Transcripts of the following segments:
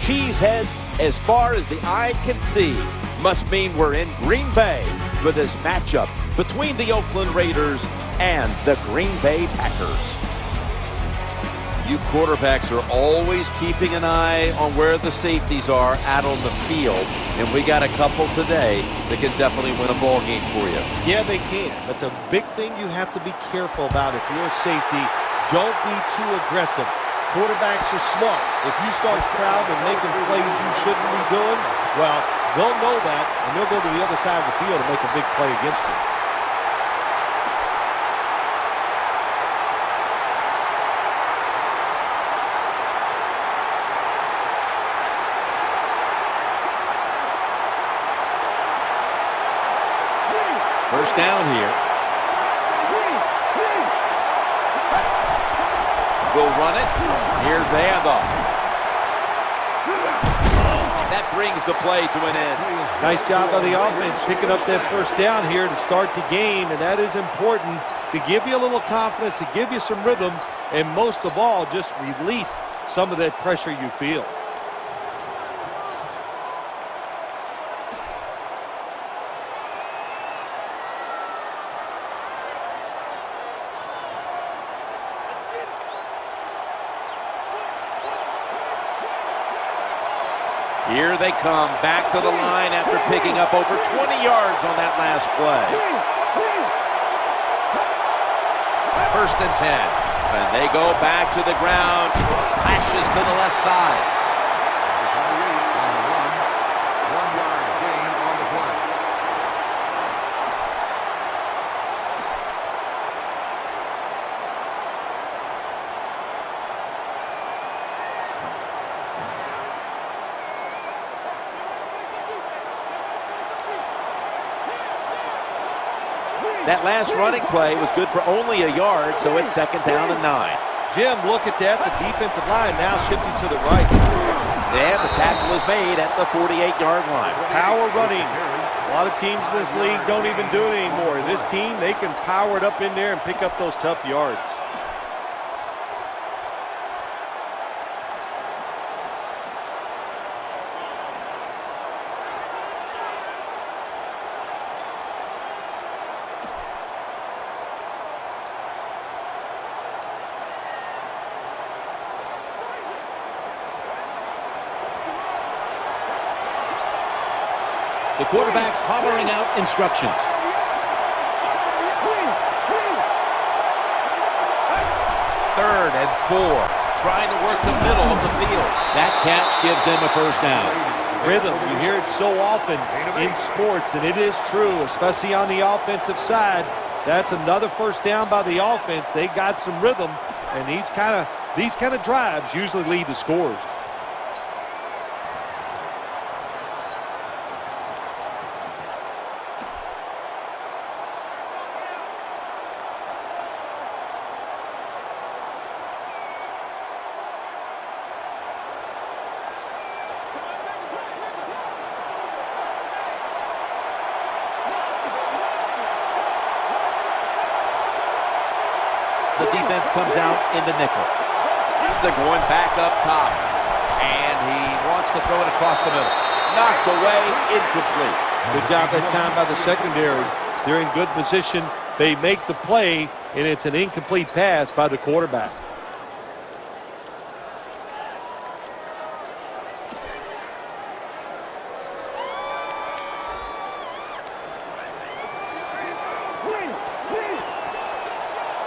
Cheeseheads as far as the eye can see. Must mean we're in Green Bay for this matchup between the Oakland Raiders and the Green Bay Packers. You quarterbacks are always keeping an eye on where the safeties are out on the field, and we got a couple today that can definitely win a ball game for you. Yeah, they can, but the big thing you have to be careful about if you're a safety, don't be too aggressive. Quarterbacks are smart. If you start crowding and making plays you shouldn't be doing, well, they'll know that, and they'll go to the other side of the field and make a big play against you. First down here. Will run it. Here's the handoff. That brings the play to an end. Nice job by the offense picking up that first down here to start the game, and that is important to give you a little confidence, to give you some rhythm, and most of all, just release some of that pressure you feel. Here they come back to the line after picking up over 20 yards on that last play. First and 10. And they go back to the ground. Slashes to the left side. That last running play was good for only a yard, so it's second down and 9. Jim, look at that. The defensive line now shifting to the right. And the tackle is made at the 48-yard line. Power running. A lot of teams in this league don't even do it anymore. This team, they can power it up in there and pick up those tough yards. The quarterback's hollering out instructions. Third and 4. Trying to work the middle of the field. That catch gives them a first down. Rhythm, you hear it so often in sports, and it is true, especially on the offensive side. That's another first down by the offense. They got some rhythm, and these kind of drives usually lead to scores. The defense comes out in the nickel. They're going back up top. And he wants to throw it across the middle. Knocked away, incomplete. Good job that time by the secondary. They're in good position. They make the play, and it's an incomplete pass by the quarterback.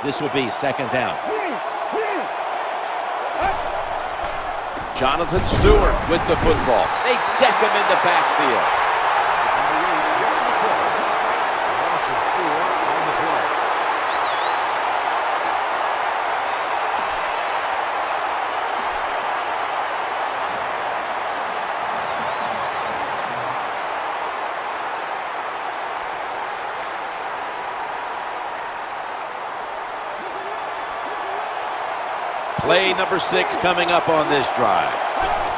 This will be second down. Jonathan Stewart with the football. They deck him in the backfield. Play number 6 coming up on this drive.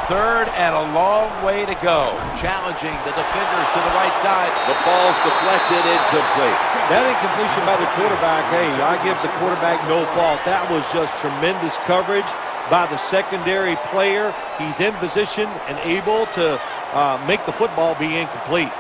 Third and a long way to go. Challenging the defenders to the right side. The ball's deflected, incomplete. That incompletion by the quarterback, hey, I give the quarterback no fault. That was just tremendous coverage. by the secondary player. He's in position and able to make the football be incomplete.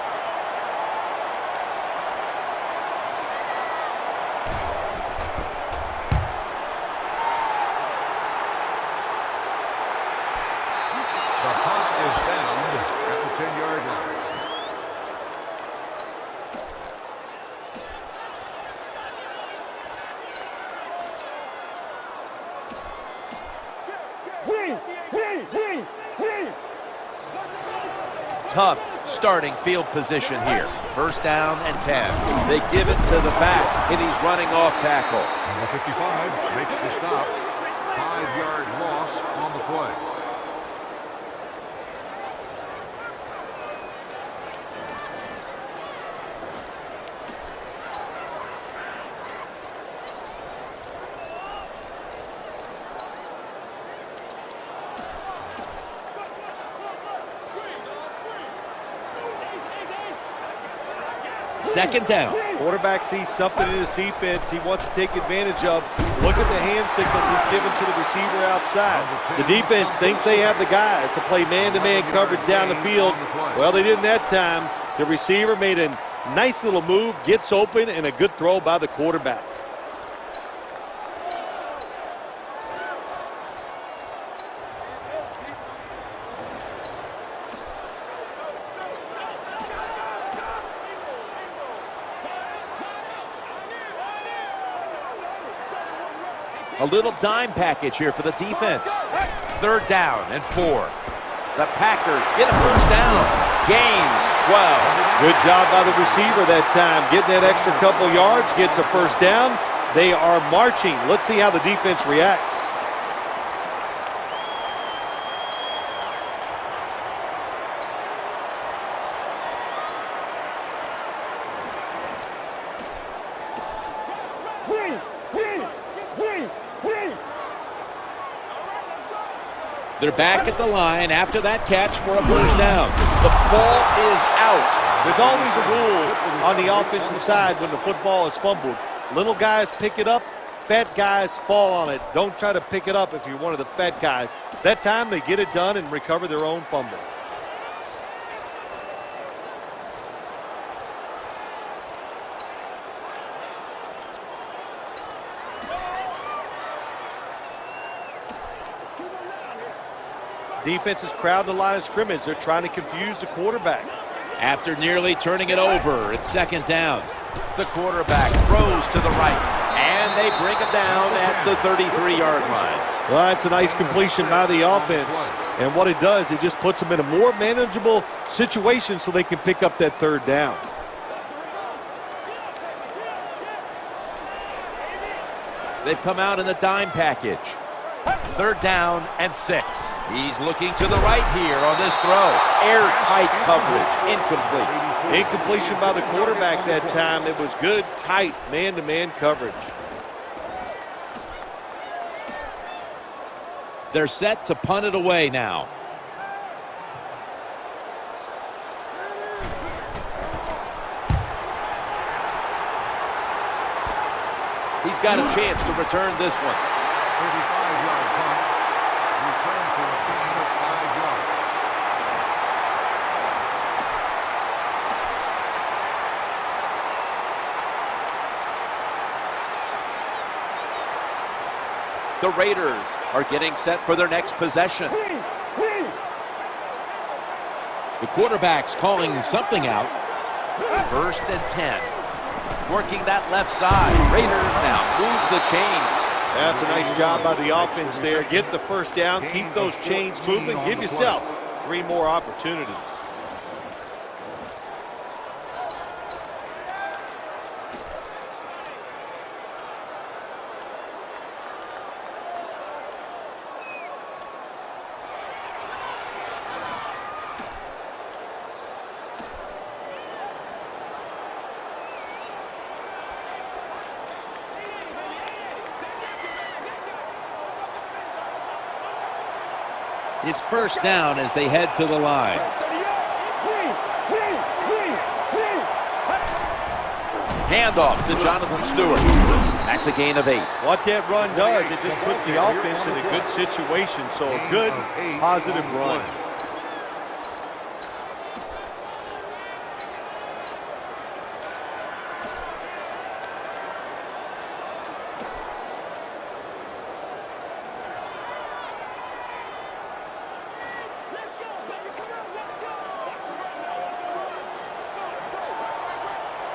Tough starting field position here. First down and 10. They give it to the back, and he's running off tackle. Number 55 makes the stop. 5-yard loss on the play. Second down. Quarterback sees something in his defense he wants to take advantage of. Look at the hand signals he's given to the receiver outside. The defense thinks they have the guys to play man-to-man coverage down the field. Well, they didn't that time. The receiver made a nice little move, gets open, and a good throw by the quarterback. A little dime package here for the defense. Third down and 4. The Packers get a first down. Gains 12. Good job by the receiver that time. Getting that extra couple yards, gets a first down. They are marching. Let's see how the defense reacts. They're back at the line after that catch for a first down. The ball is out. There's always a rule on the offensive side when the football is fumbled. Little guys pick it up, fat guys fall on it. Don't try to pick it up if you're one of the fat guys. That time they get it done and recover their own fumble. Defense is crowding the line of scrimmage. They're trying to confuse the quarterback. After nearly turning it over, it's second down. The quarterback throws to the right, and they bring him down at the 33-yard line. Well, that's a nice completion by the offense. And what it does, it just puts them in a more manageable situation so they can pick up that third down. They've come out in the dime package. Third down and 6. He's looking to the right here on this throw. Airtight coverage. Incomplete. Incompletion by the quarterback that time. It was good, tight, man-to-man coverage. They're set to punt it away now. He's got a chance to return this one. 35-yard punt. Return to a gain of 5 yards. The Raiders are getting set for their next possession. The quarterback's calling something out. First and 10. Working that left side. Raiders now move the chains. That's a nice job by the offense there. Get the first down, keep those chains moving, give yourself 3 more opportunities. It's first down as they head to the line. Handoff to Jonathan Stewart. That's a gain of 8. What that run does, it just puts the offense in a good situation. So a good, positive run.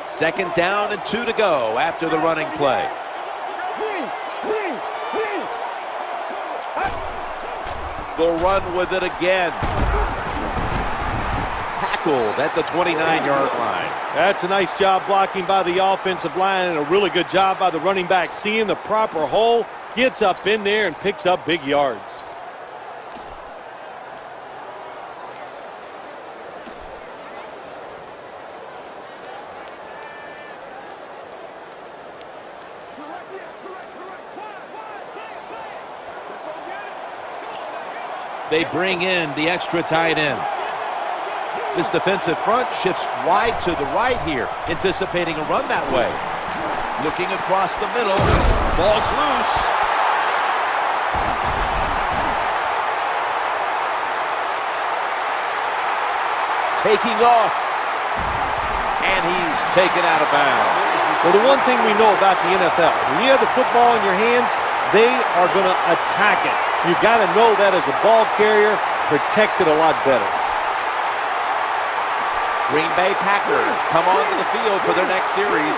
Second down and 2 to go after the running play. They'll run with it again. Tackled at the 29-yard line. That's a nice job blocking by the offensive line and a really good job by the running back. Seeing the proper hole, gets up in there and picks up big yards. They bring in the extra tight end. This defensive front shifts wide to the right here, anticipating a run that way. Looking across the middle, ball's loose. Taking off, and he's taken out of bounds. Well, the one thing we know about the NFL, when you have the football in your hands, they are going to attack it. You got to know that as a ball carrier, protect it a lot better. Green Bay Packers come onto the field for their next series.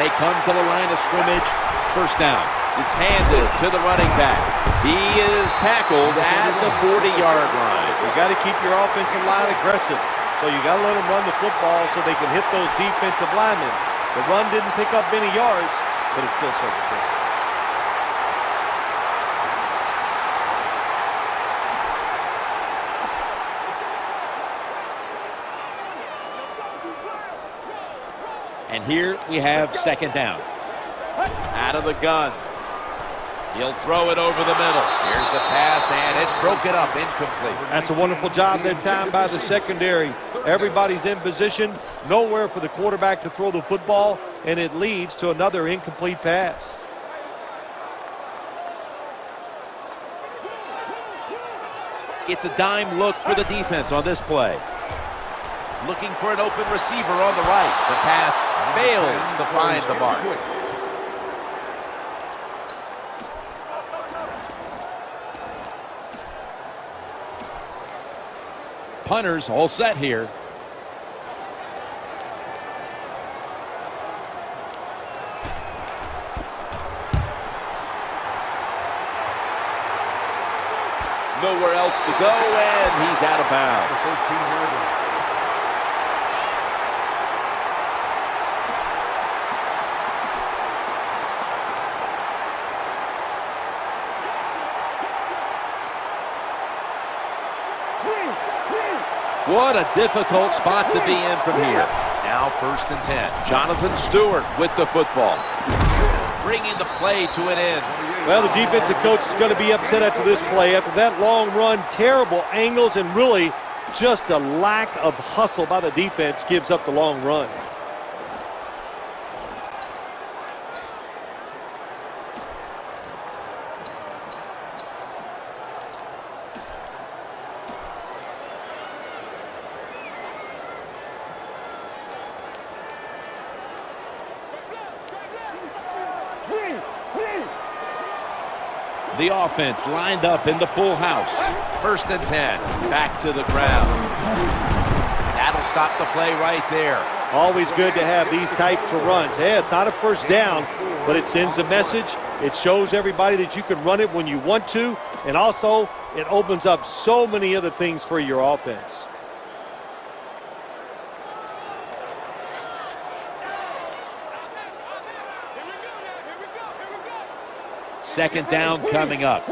They come to the line of scrimmage. First down. It's handed to the running back. He is tackled at the 40-yard line. You got to keep your offensive line aggressive. So you got to let them run the football so they can hit those defensive linemen. The run didn't pick up many yards, but it's still certainly good. And here we have second down. Out of the gun. He'll throw it over the middle. Here's the pass, and it's broken up, incomplete. That's a wonderful job that time by the secondary. Everybody's in position, nowhere for the quarterback to throw the football, and it leads to another incomplete pass. It's a dime look for the defense on this play. Looking for an open receiver on the right. The pass fails to find the mark. Punters all set here. Nowhere else to go, and he's out of bounds. What a difficult spot to be in from here. Now first and 10. Jonathan Stewart with the football. Bringing the play to an end. Well, the defensive coach is going to be upset after this play. After that long run, terrible angles, and really just a lack of hustle by the defense gives up the long run. The offense lined up in the full house. First and 10. Back to the ground. That'll stop the play right there. Always good to have these types of runs. Hey, it's not a first down, but it sends a message. It shows everybody that you can run it when you want to, and also it opens up so many other things for your offense. Second down coming up.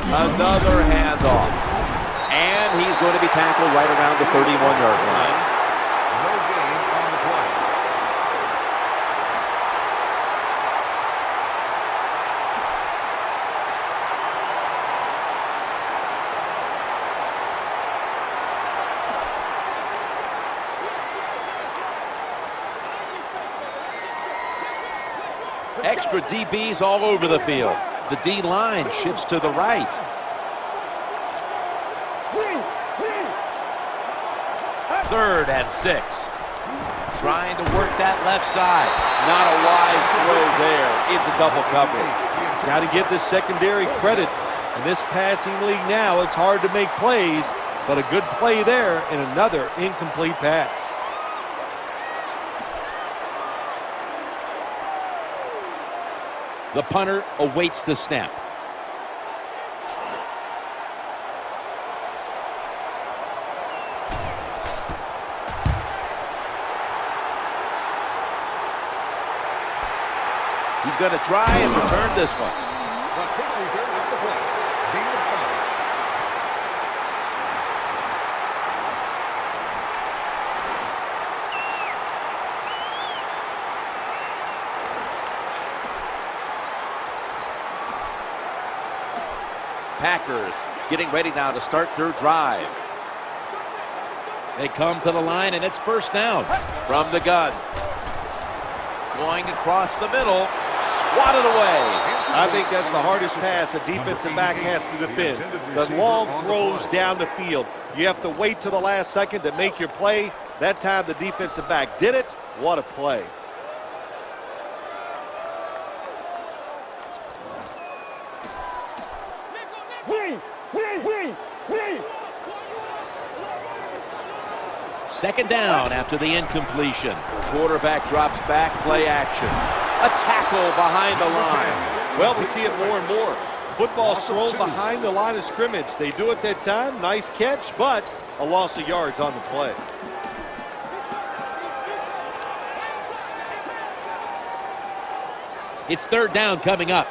Another handoff. And he's going to be tackled right around the 31-yard line. No gain on the play. Extra DBs all over the field. The D-line shifts to the right. Third and 6. Trying to work that left side. Not a wise throw there into double coverage. Got to give the secondary credit. In this passing league now, it's hard to make plays, but a good play there and another incomplete pass. The punter awaits the snap. He's going to try and return this one. Packers getting ready now to start their drive. They come to the line, and it's first down from the gun. Going across the middle, swatted away. I think that's the hardest pass a defensive back has to defend. The long throws down the field. You have to wait till the last second to make your play. That time the defensive back did it. What a play. Second down after the incompletion. Quarterback drops back, play action. A tackle behind the line. Well, we see it more and more. Football's thrown behind the line of scrimmage. They do it that time. Nice catch, but a loss of yards on the play. It's third down coming up.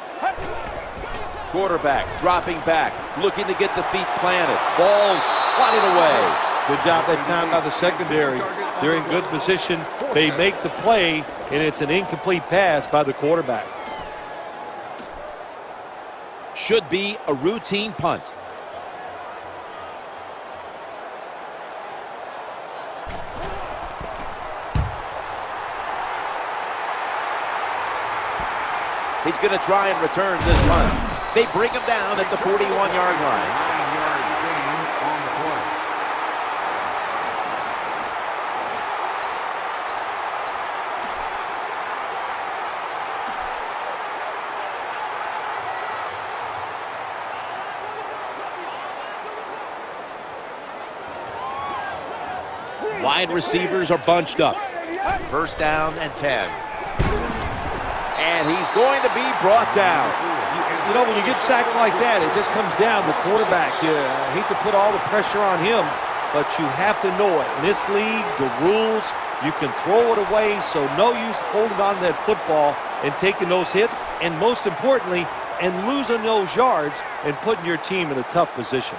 Quarterback dropping back, looking to get the feet planted. Ball's swatted away. Good job that time by the secondary. They're in good position. They make the play, and it's an incomplete pass by the quarterback. Should be a routine punt. He's going to try and return this punt. They bring him down at the 41-yard line. Wide receivers are bunched up. First down and 10. And he's going to be brought down. You know, when you get sacked like that, it just comes down to the quarterback. I hate to put all the pressure on him, but you have to know it. In this league, the rules, you can throw it away, so no use holding on to that football and taking those hits, and most importantly, and losing those yards and putting your team in a tough position.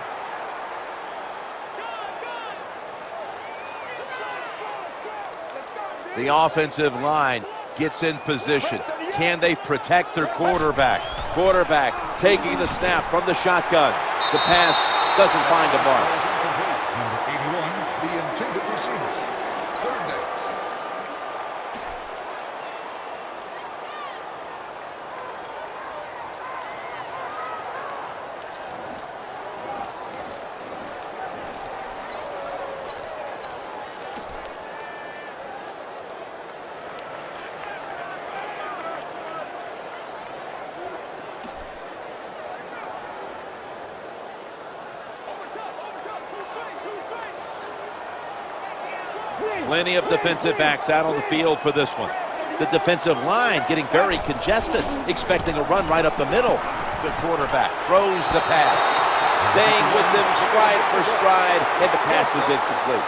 The offensive line gets in position. Can they protect their quarterback? Quarterback taking the snap from the shotgun. The pass doesn't find a mark. Number 81, the intended receiver. Third down. Plenty of defensive backs out on the field for this one. The defensive line getting very congested, expecting a run right up the middle. The quarterback throws the pass, staying with them stride for stride, and the pass is incomplete.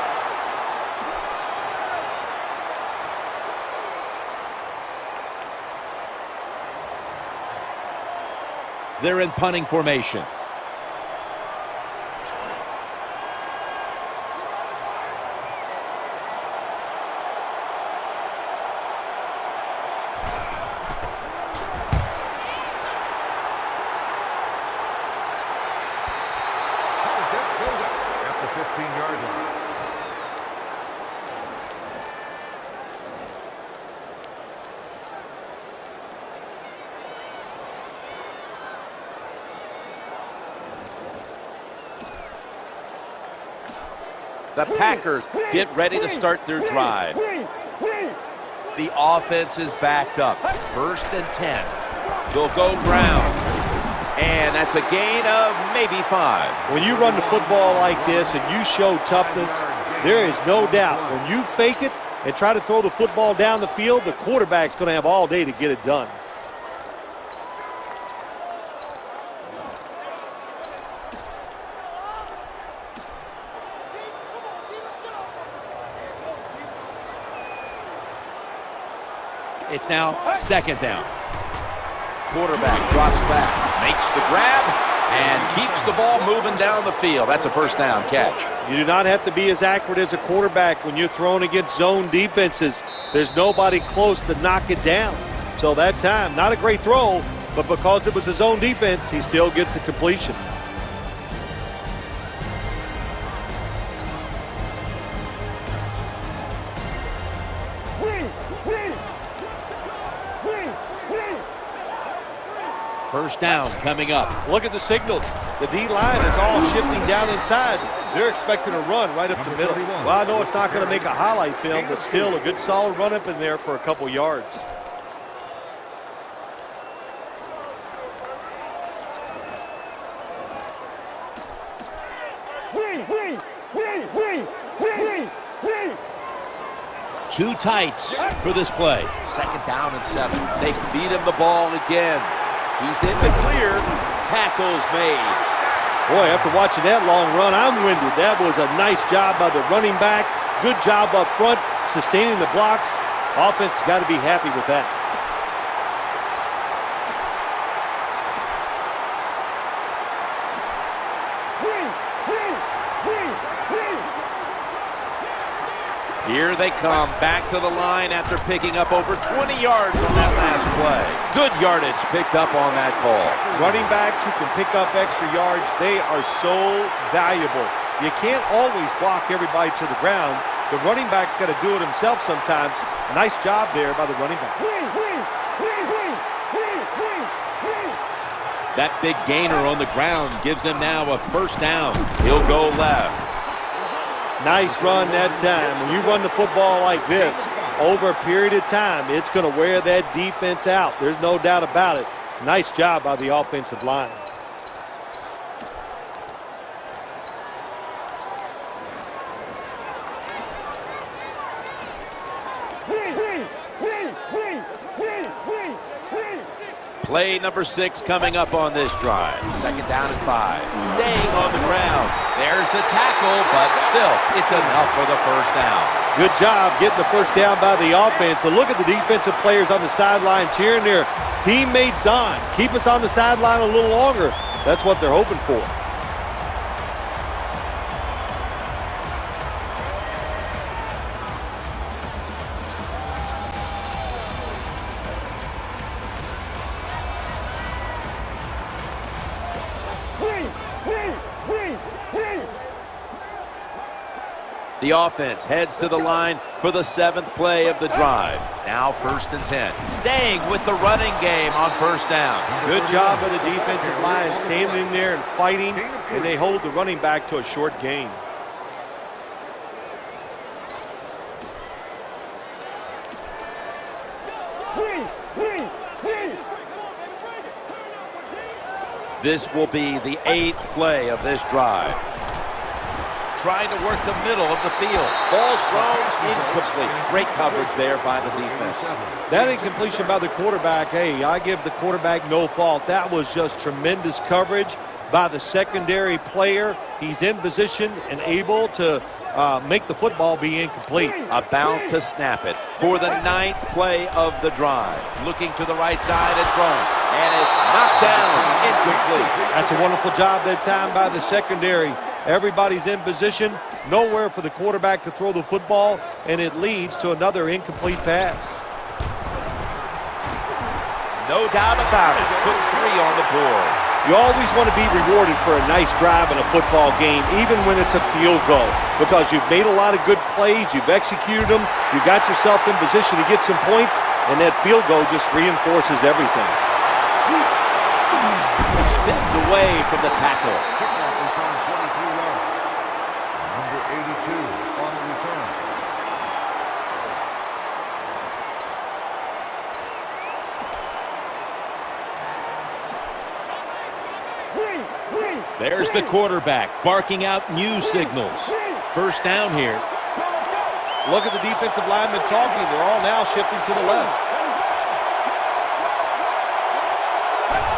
They're in punting formation. The Packers get ready to start their drive. The offense is backed up. 1st and 10. They'll go ground. And that's a gain of maybe 5. When you run the football like this and you show toughness, there is no doubt when you fake it and try to throw the football down the field, the quarterback's going to have all day to get it done. It's now 2nd down. Quarterback drops back, makes the grab, and keeps the ball moving down the field. That's a 1st down catch. You do not have to be as accurate as a quarterback when you're throwing against zone defenses. There's nobody close to knock it down. So that time, not a great throw, but because it was a zone defense, he still gets the completion. First down coming up. Look at the signals. The D-line is all shifting down inside. They're expecting a run right up the middle. Well, I know it's not going to make a highlight film, but still a good solid run up in there for a couple yards. Two tights for this play. 2nd down and 7. They feed him the ball again. He's in the clear. Tackles made. Boy, after watching that long run, I'm winded. That was a nice job by the running back. Good job up front, sustaining the blocks. Offense has got to be happy with that. Here they come back to the line after picking up over 20 yards on that last play. Good yardage picked up on that call. Running backs who can pick up extra yards, they are so valuable. You can't always block everybody to the ground. The running back's got to do it himself sometimes. Nice job there by the running back. That big gainer on the ground gives them now a 1st down. He'll go left. Nice run that time. When you run the football like this, over a period of time, it's going to wear that defense out. There's no doubt about it. Nice job by the offensive line. Play number 6 coming up on this drive. 2nd down and 5. Staying on the ground. There's the tackle, but still, it's enough for the 1st down. Good job getting the 1st down by the offense. So look at the defensive players on the sideline cheering their teammates on. Keep us on the sideline a little longer. That's what they're hoping for. The offense heads to the line for the 7th play of the drive. Now 1st and 10. Staying with the running game on 1st down. Good job by the defensive line standing in there and fighting, and they hold the running back to a short gain. This will be the 8th play of this drive. Trying to work the middle of the field. Ball's thrown, incomplete. Great coverage there by the defense. That incompletion by the quarterback, hey, I give the quarterback no fault. That was just tremendous coverage by the secondary player. He's in position and able to make the football be incomplete. About to snap it for the 9th play of the drive. Looking to the right side and throwing. And it's knocked down, incomplete. That's a wonderful job that time by the secondary. Everybody's in position, nowhere for the quarterback to throw the football, and it leads to another incomplete pass. No doubt about it. Put 3 on the board. You always want to be rewarded for a nice drive in a football game, even when it's a field goal, because you've made a lot of good plays, you've executed them, you got yourself in position to get some points, and that field goal just reinforces everything. Spins away from the tackle. 82 on the return. There's the quarterback barking out new signals. First down here. Look at the defensive linemen talking. They're all now shifting to the left.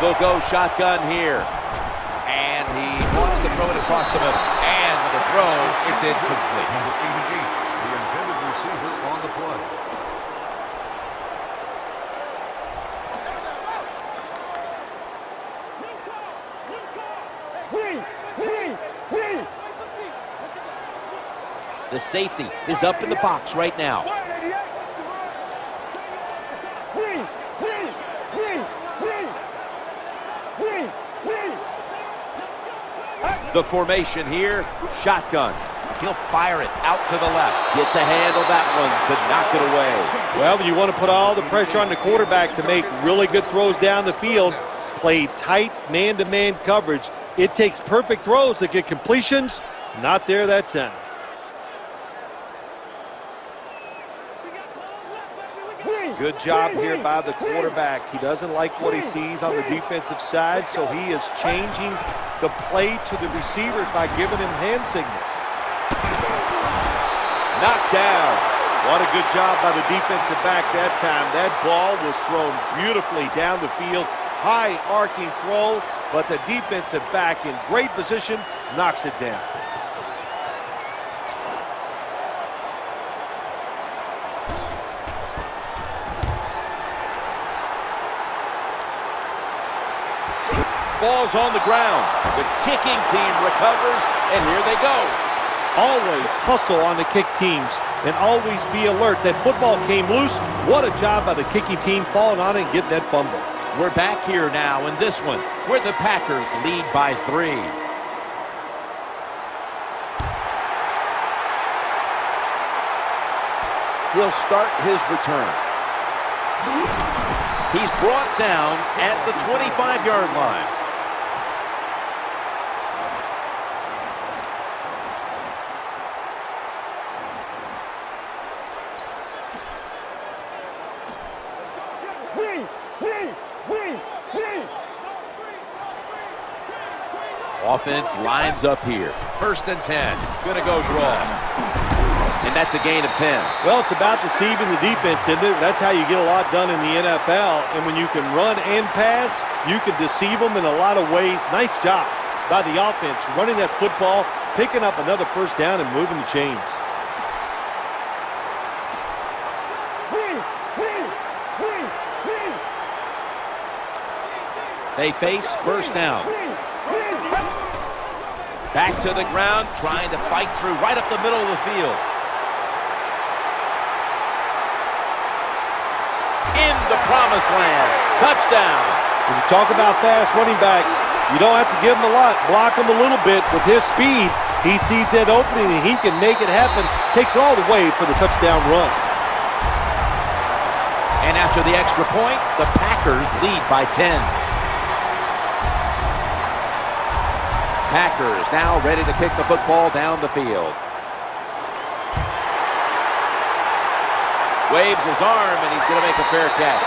They'll go shotgun here. And he wants to throw it across the middle. And with the throw, it's incomplete. Number 88, the intended receiver on the play. The safety is up in the box right now. The formation here, shotgun. He'll fire it out to the left. Gets a hand on that one to knock it away. Well, when you want to put all the pressure on the quarterback to make really good throws down the field, play tight man-to-man coverage, it takes perfect throws to get completions. Not there that time. Good job here by the quarterback. He doesn't like what he sees on the defensive side, so he is changing the play to the receivers by giving him hand signals. Knocked down. What a good job by the defensive back that time. That ball was thrown beautifully down the field. High arcing throw, but the defensive back in great position knocks it down. Ball's on the ground. The kicking team recovers, and here they go. Always hustle on the kick teams and always be alert. That football came loose. What a job by the kicking team falling on it and getting that fumble. We're back here now in this one where the Packers lead by 3. He'll start his return. He's brought down at the 25-yard line. Offense lines up here. 1st and 10. Gonna go draw. And that's a gain of 10. Well, it's about deceiving the defense, isn't it? That's how you get a lot done in the NFL. And when you can run and pass, you can deceive them in a lot of ways. Nice job by the offense, running that football, picking up another 1st down and moving the chains. They face 1st down. Back to the ground, trying to fight through right up the middle of the field. In the promised land. Touchdown. When you talk about fast running backs, you don't have to give them a lot. Block them a little bit with his speed. He sees that opening and he can make it happen. Takes it all the way for the touchdown run. And after the extra point, the Packers lead by 10. Packers now ready to kick the football down the field. Waves his arm, and he's going to make a fair catch.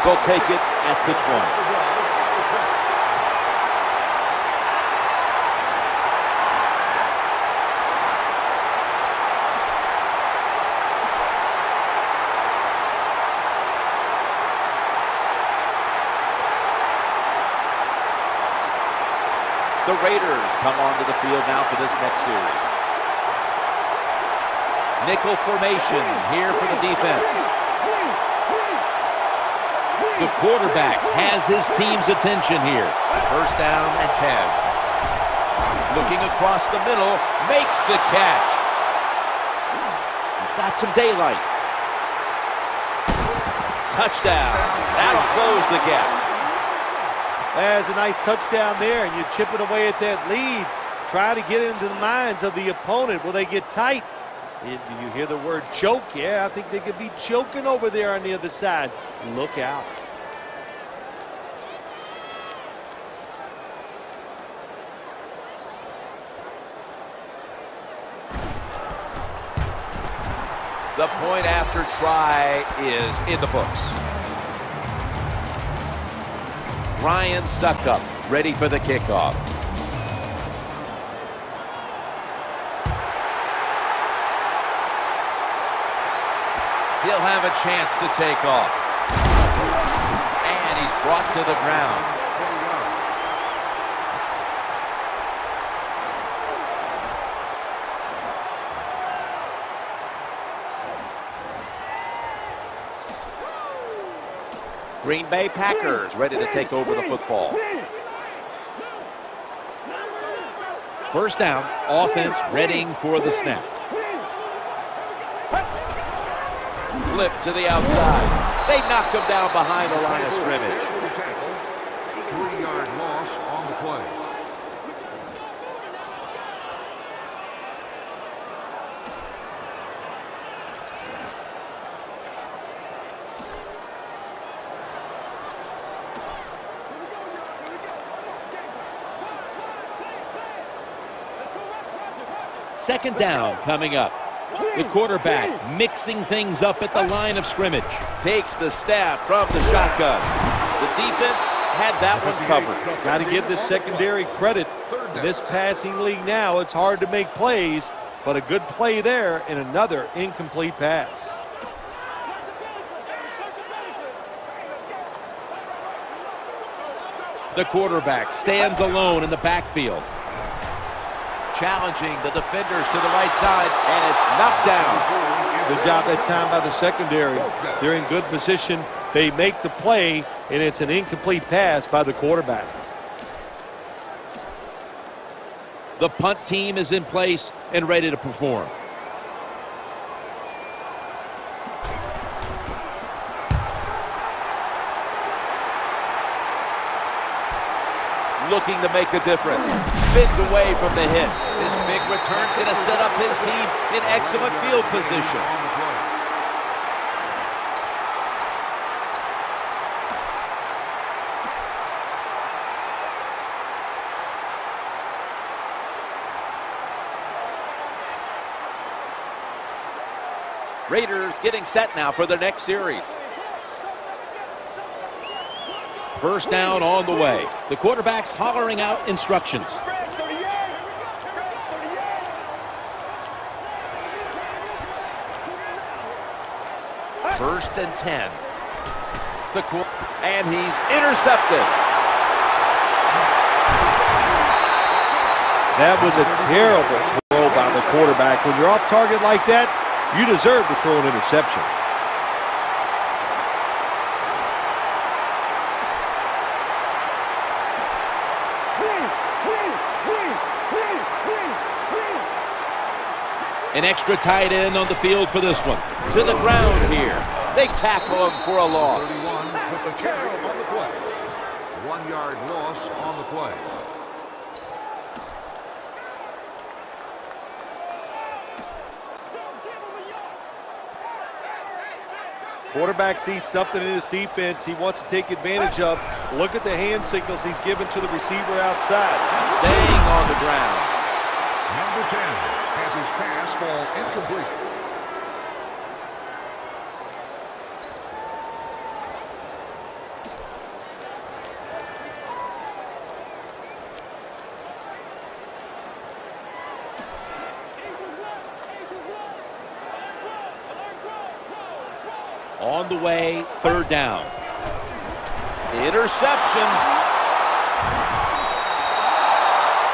They'll take it at the 20. The Raiders come onto the field now for this next series. Nickel formation here for the defense. The quarterback has his team's attention here. 1st down and 10. Looking across the middle, makes the catch. He's got some daylight. Touchdown. That'll close the gap. There's a nice touchdown there, and you chip it away at that lead. Try to get into the minds of the opponent. Will they get tight? You hear the word choke? Yeah, I think they could be choking over there on the other side. Look out. The point after try is in the books. Ryan Suckup ready for the kickoff. He'll have a chance to take off. And he's brought to the ground. Green Bay Packers ready to take over the football. First down, offense readying for the snap. Flip to the outside. They knock him down behind the line of scrimmage. 3-yard loss on the play. Second down coming up. The quarterback mixing things up at the line of scrimmage. Takes the snap from the shotgun. The defense had that one covered. Got to give the secondary credit. In this passing league now, it's hard to make plays, but a good play there and another incomplete pass. The quarterback stands alone in the backfield. Challenging the defenders to the right side, and it's knocked down. Good job that time by the secondary. They're in good position. They make the play, and it's an incomplete pass by the quarterback. The punt team is in place and ready to perform. Looking to make a difference. Spins away from the hit. This big return's going to set up his team in excellent field position. Raiders getting set now for their next series. First down on the way. The quarterback's hollering out instructions. First and 10. And he's intercepted. That was a terrible throw by the quarterback. When you're off target like that, you deserve to throw an interception. An extra tight end on the field for this one. To the ground here. They tackle him for a loss. 31 with the carry on the play. 1-yard loss on the play. Quarterback sees something in his defense he wants to take advantage of. Look at the hand signals he's given to the receiver outside. Staying on the ground. Number 10 has his pass fall incomplete. On the way, third down. Interception.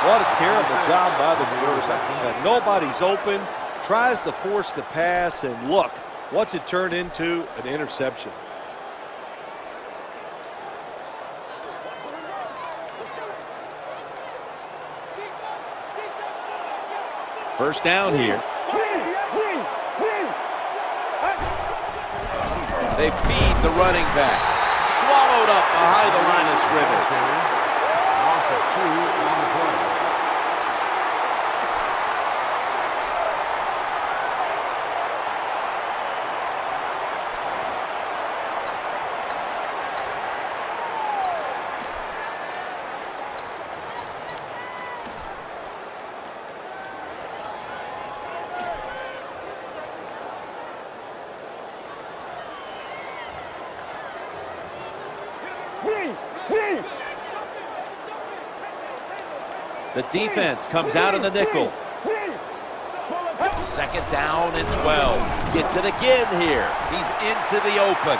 What a terrible job by the quarterback. Nobody's open, tries to force the pass, and look, what's it turned into? An interception. First down here. They feed the running back. Swallowed up behind the line of scrimmage. Loss of 2 on the play. The defense comes out in the nickel. 2nd down and 12. Gets it again here. He's into the open.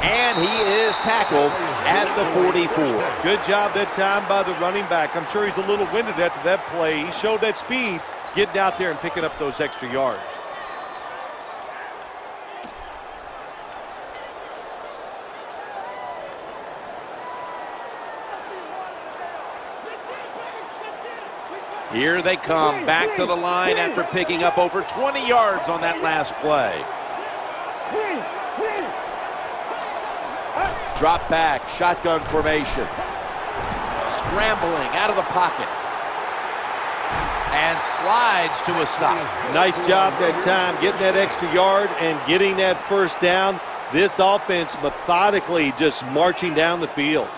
And he is tackled at the 44. Good job that time by the running back. I'm sure he's a little winded after that play. He showed that speed, getting out there and picking up those extra yards. Here they come back to the line after picking up over 20 yards on that last play. Drop back, shotgun formation. Scrambling out of the pocket. And slides to a stop. Nice job that time, getting that extra yard and getting that 1st down. This offense methodically just marching down the field.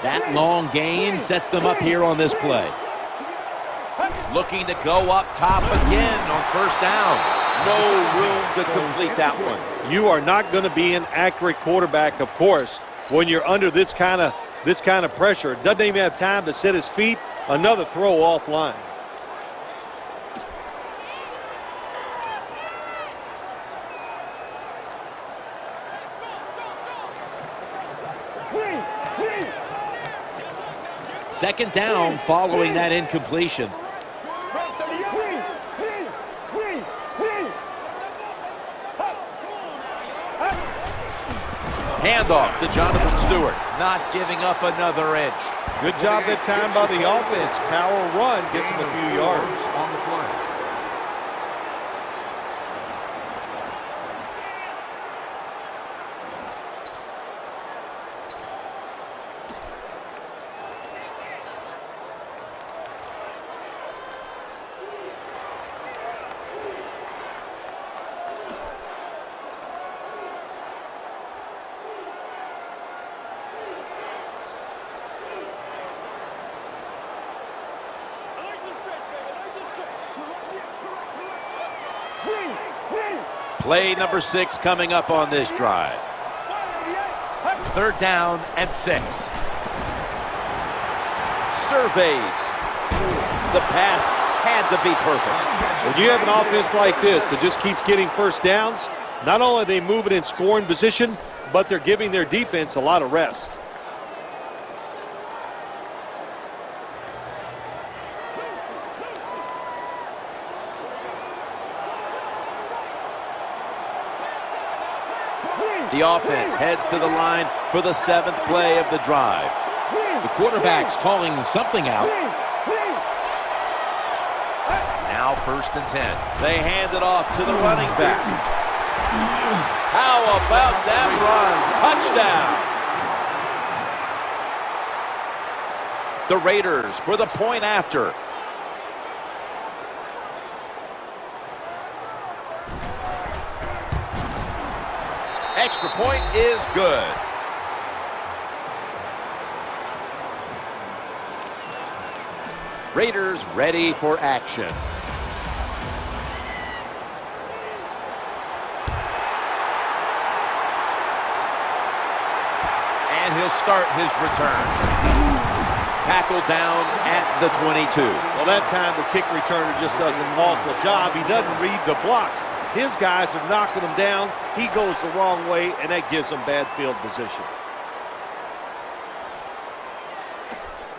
That long gain sets them up here on this play. Looking to go up top again on 1st down. No room to complete that one. You are not going to be an accurate quarterback, of course, when you're under this kind of pressure. Doesn't even have time to set his feet. Another throw offline. Second down following that incompletion. Handoff to Jonathan Stewart, not giving up another inch. Good job that time by the offense. Power run gets him a few yards. On the play. Play number 6 coming up on this drive. 3rd down and 6. Surveys. The pass had to be perfect. When you have an offense like this that just keeps getting 1st downs, not only are they moving in scoring position, but they're giving their defense a lot of rest. The offense heads to the line for the 7th play of the drive. The quarterback's calling something out. Now 1st and 10. They hand it off to the running back. How about that run? Touchdown. The Raiders for the point after. Extra point is good. Raiders ready for action. And he'll start his return. Tackled down at the 22. Well, that time the kick returner just does an awful job. He doesn't read the blocks. His guys are knocking him down. He goes the wrong way, and that gives him bad field position.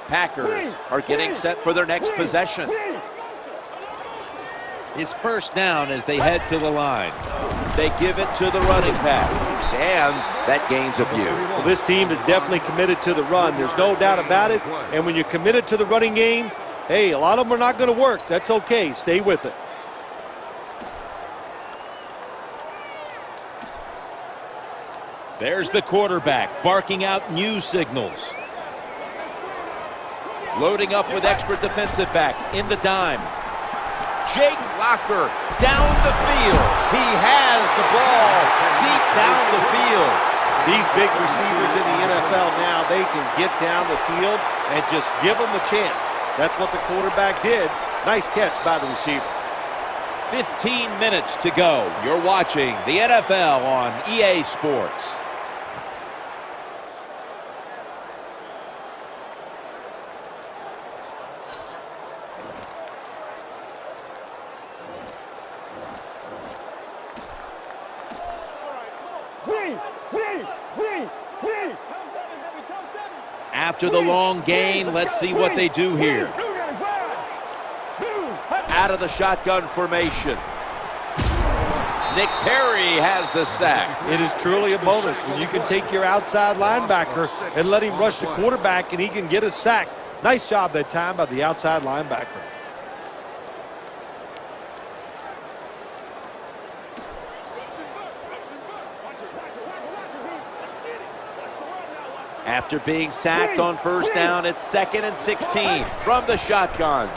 Packers are getting set for their next possession. It's 1st down as they head to the line. They give it to the running back, and that gains a few. Well, this team is definitely committed to the run. There's no doubt about it. And when you're committed to the running game, hey, a lot of them are not going to work. That's okay. Stay with it. There's the quarterback barking out new signals. Loading up with extra defensive backs in the dime. Jake Locker down the field. He has the ball deep down the field. These big receivers in the NFL now, they can get down the field and just give them a chance. That's what the quarterback did. Nice catch by the receiver. 15 minutes to go. You're watching the NFL on EA Sports. After the long gain, let's see what they do here. Out of the shotgun formation. Nick Perry has the sack. It is truly a bonus when you can take your outside linebacker and let him rush the quarterback and he can get a sack. Nice job that time by the outside linebacker. After being sacked on first down, it's 2nd and 16 from the shotgun.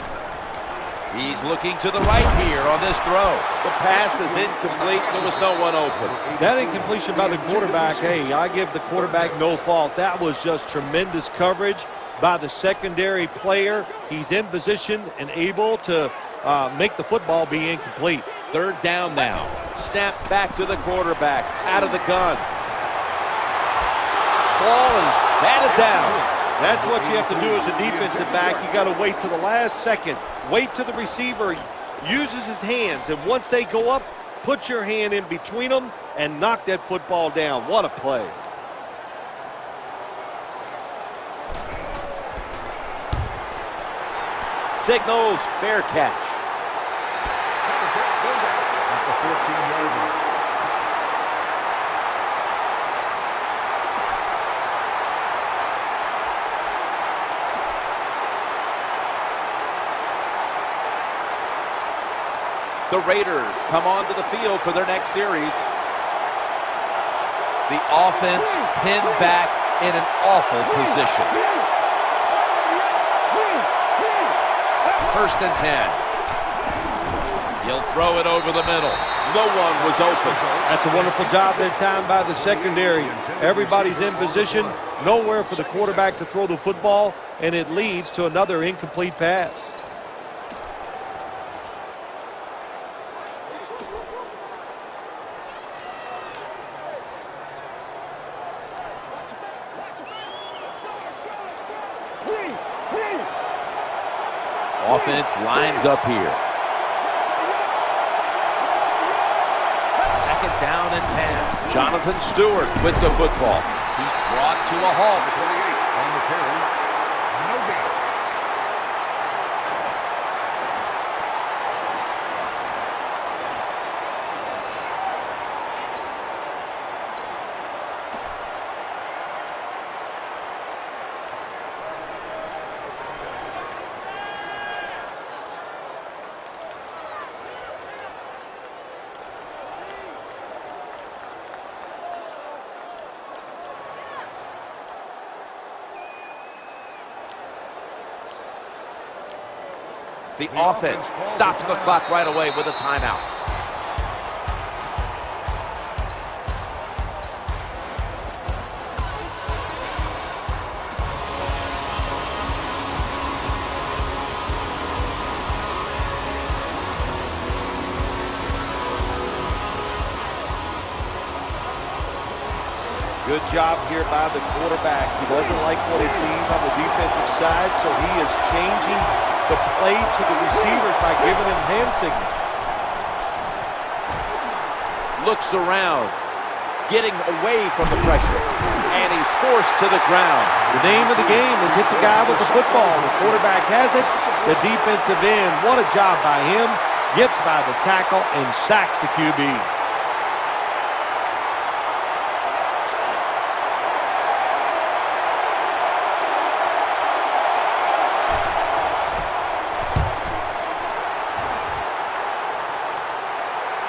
He's looking to the right here on this throw. The pass is incomplete. There was no one open. That incompletion by the quarterback, hey, I give the quarterback no fault. That was just tremendous coverage by the secondary player. He's in position and able to make the football be incomplete. 3rd down now. Snap back to the quarterback. Out of the gun. Ball is batted down. That's what you have to do as a defensive back. You got to wait to the last second. Wait till the receiver uses his hands, and once they go up, put your hand in between them and knock that football down. What a play. Signals fair catch. At the 14-yard line. The Raiders come onto the field for their next series. The offense pinned back in an awful position. 1st and 10. He'll throw it over the middle. No one was open. That's a wonderful job that time by the secondary. Everybody's in position, nowhere for the quarterback to throw the football, and it leads to another incomplete pass. Offense lines up here. 2nd down and 10. Jonathan Stewart with the football. He's brought to a halt. 28 on the carry. No gain. The offense stops the clock right away with a timeout. Good job here by the quarterback. He doesn't like what he sees on the defensive side, so he is changing the play to the receivers by giving him hand signals. Looks around, getting away from the pressure, and he's forced to the ground. The name of the game is hit the guy with the football. The quarterback has it. The defensive end, what a job by him. Gets by the tackle and sacks the QB.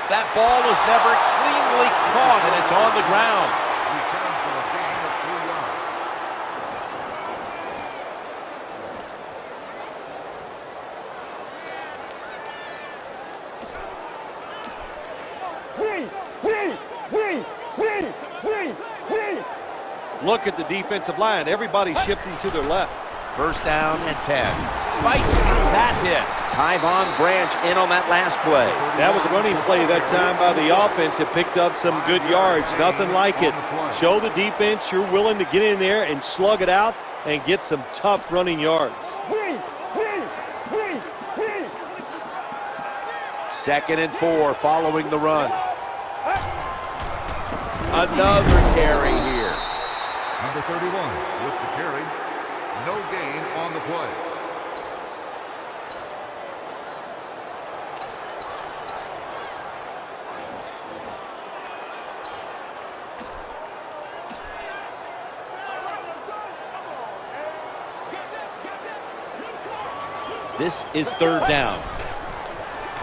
That ball was never cleanly caught, and it's on the ground. Returns for a gain of 3 yards. Look at the defensive line. Everybody's shifting to their left. 1st down and 10. fights through that hit. Tyvon Branch in on that last play. That was a running play that time by the offense. It picked up some good yards. Nothing like it. Show the defense you're willing to get in there and slug it out and get some tough running yards. 2nd and 4 following the run. Another carry here. Number 31 with the carry. No gain on the play. This is 3rd down.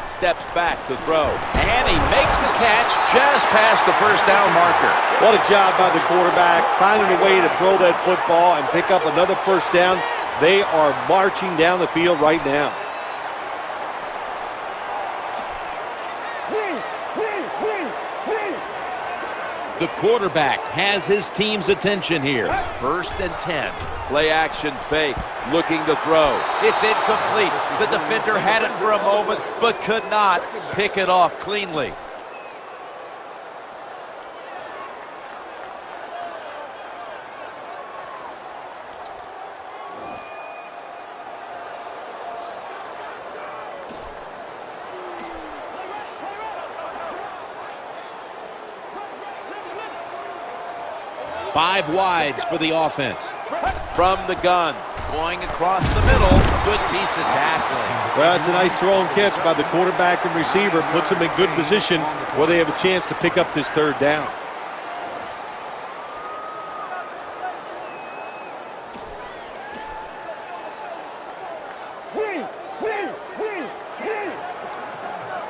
Steps back to throw. And he makes the catch just past the 1st down marker. What a job by the quarterback, finding a way to throw that football and pick up another 1st down. They are marching down the field right now. The quarterback has his team's attention here. 1st and 10. Play action fake. Looking to throw. It's incomplete. The defender had it for a moment, but could not pick it off cleanly. Five wides for the offense. From the gun, going across the middle. Good piece of tackling. Well, it's a nice throw and catch by the quarterback and receiver. Puts them in good position where they have a chance to pick up this 3rd down.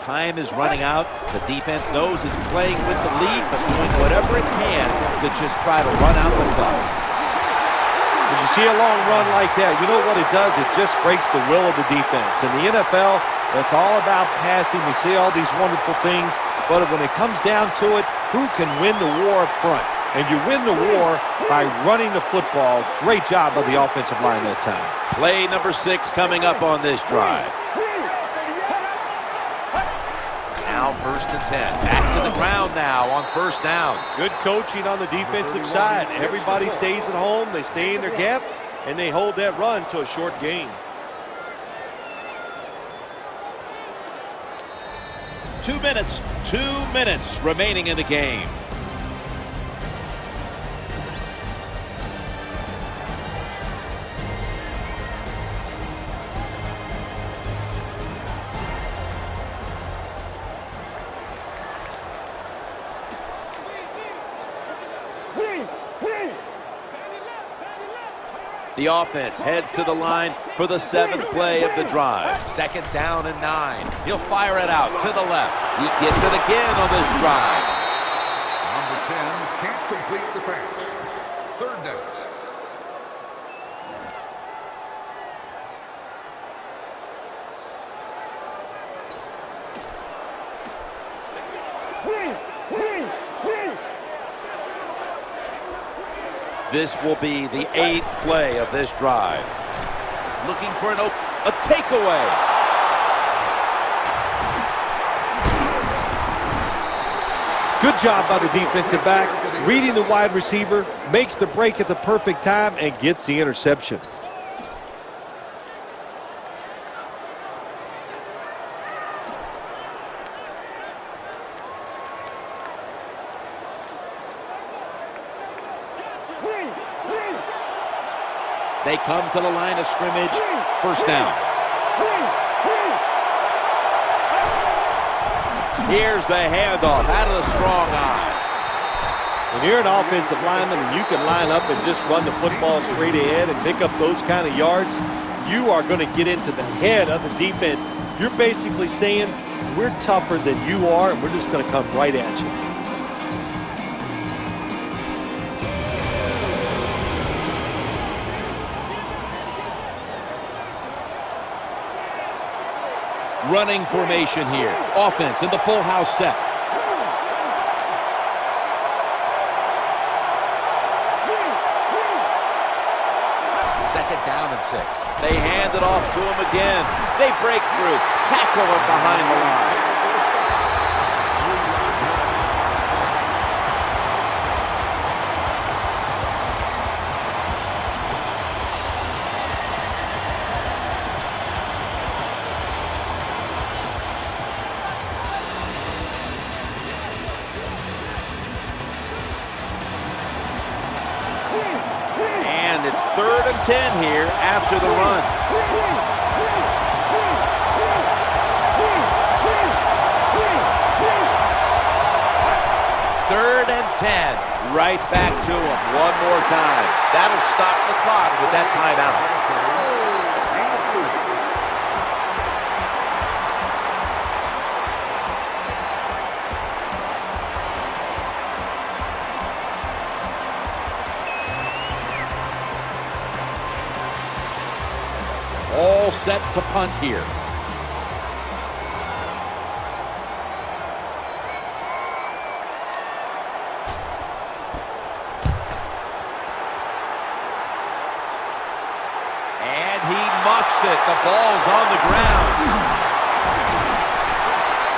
Time is running out. The defense knows it's playing with the lead, but doing whatever it can to just try to run out the clock. When you see a long run like that, you know what it does? It just breaks the will of the defense. In the NFL, that's all about passing. We see all these wonderful things, but when it comes down to it, who can win the war up front? And you win the war by running the football. Great job by the offensive line that time. Play number 6 coming up on this drive. Now 1st and 10. Back to the ground now on 1st down. Good coaching on the defensive side. Everybody stays at home. They stay in their gap, and they hold that run to a short gain. 2 minutes remaining in the game. The offense heads to the line for the 7th play of the drive. 2nd down and 9. He'll fire it out to the left. He gets it again on this drive. Number 10 can't complete the pass. 3rd down. This will be the 8th play of this drive. Looking for a takeaway. Good job by the defensive back. Reading the wide receiver, makes the break at the perfect time, and gets the interception. They come to the line of scrimmage. 1st down. Here's the handoff out of the strong eye. When you're an offensive lineman and you can line up and just run the football straight ahead and pick up those kind of yards, you are going to get into the head of the defense. You're basically saying, we're tougher than you are, and we're just going to come right at you. Running formation here. Offense in the full house set. Second down and 6. They hand it off to him again. They break through, tackle him behind the line. And it's 3rd and 10 here after the run. 3rd and 10. Right back to him one more time. That'll stop the clock with that timeout. All set to punt here. And he mucks it. The ball's on the ground.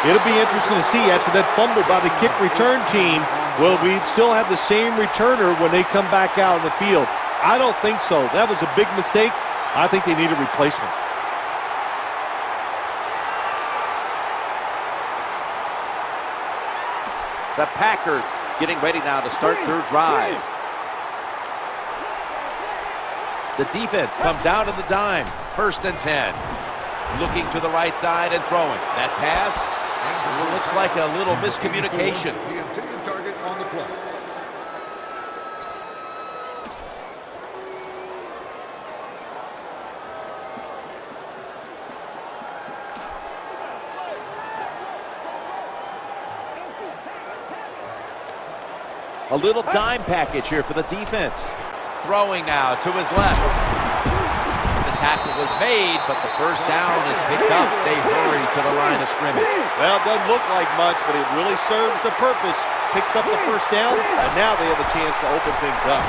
It'll be interesting to see after that fumble by the kick return team, will we still have the same returner when they come back out on the field? I don't think so. That was a big mistake. I think they need a replacement. The Packers getting ready now to start their drive. The defense comes out in the dime. 1st and 10. Looking to the right side and throwing. That pass looks like a little miscommunication. The intended target on the play. A little dime package here for the defense. Throwing now to his left. The tackle was made, but the first down is picked up. They hurry to the line of scrimmage. Well, it doesn't look like much, but it really serves the purpose. Picks up the first down, and now they have a chance to open things up.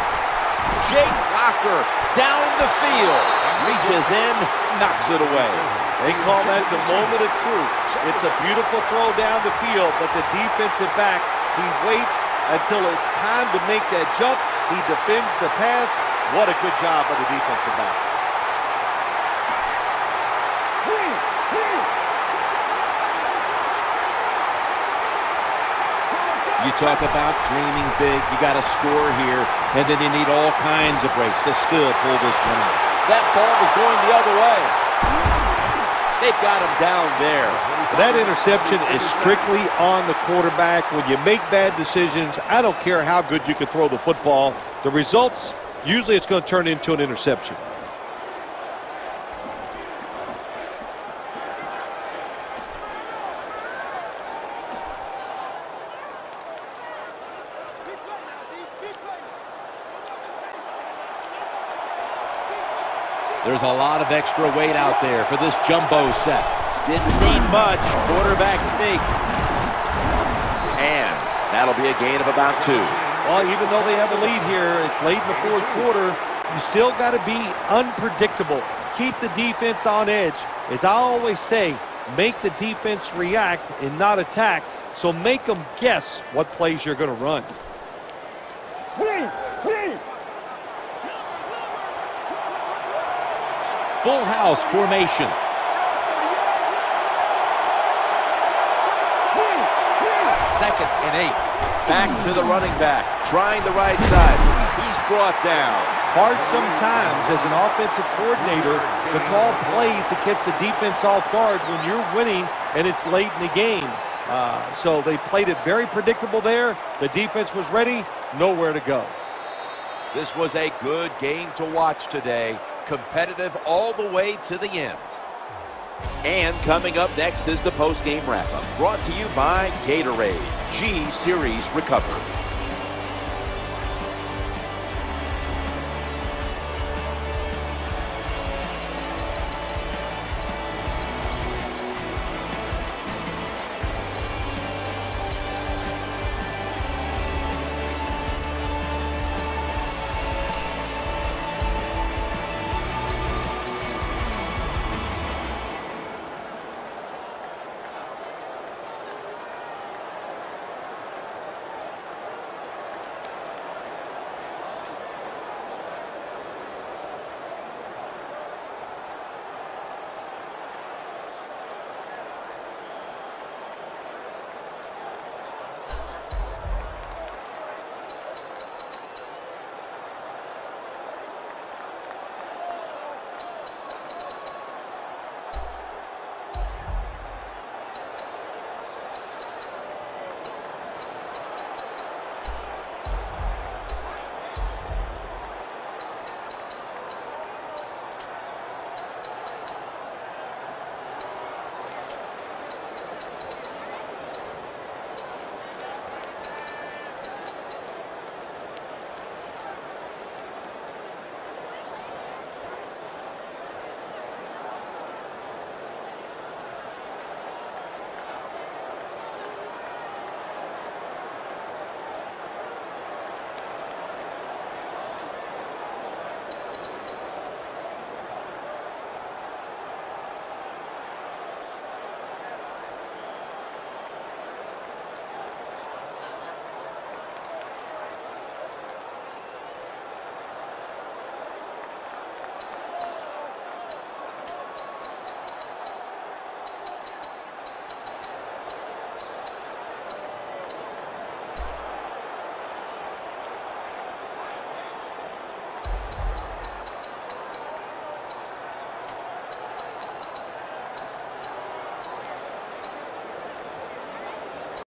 Jake Locker down the field. Reaches in, knocks it away. They call that the moment of truth. It's a beautiful throw down the field, but the defensive back, he waits until it's time to make that jump. He defends the pass. What a good job by the defensive back. You talk about dreaming big. You got to score here, and then you need all kinds of breaks to still pull this one out. That ball was going the other way. They've got him down there. That interception is strictly on the quarterback. When you make bad decisions, I don't care how good you can throw the football. The results, usually it's going to turn into an interception. There's a lot of extra weight out there for this jumbo set. Didn't need much. Quarterback sneak. And that'll be a gain of about 2. Well, even though they have a lead here, it's late in the 4th quarter. You still got to be unpredictable. Keep the defense on edge. As I always say, make the defense react and not attack. So make them guess what plays you're going to run. Full house formation. Second and 8. Back to the running back. Trying the right side. He's brought down. Hard sometimes as an offensive coordinator to call plays to catch the defense off guard when you're winning and it's late in the game. So they played it very predictable there. The defense was ready. Nowhere to go. This was a good game to watch today. Competitive all the way to the end. And coming up next is the post-game wrap-up, brought to you by Gatorade G Series Recover.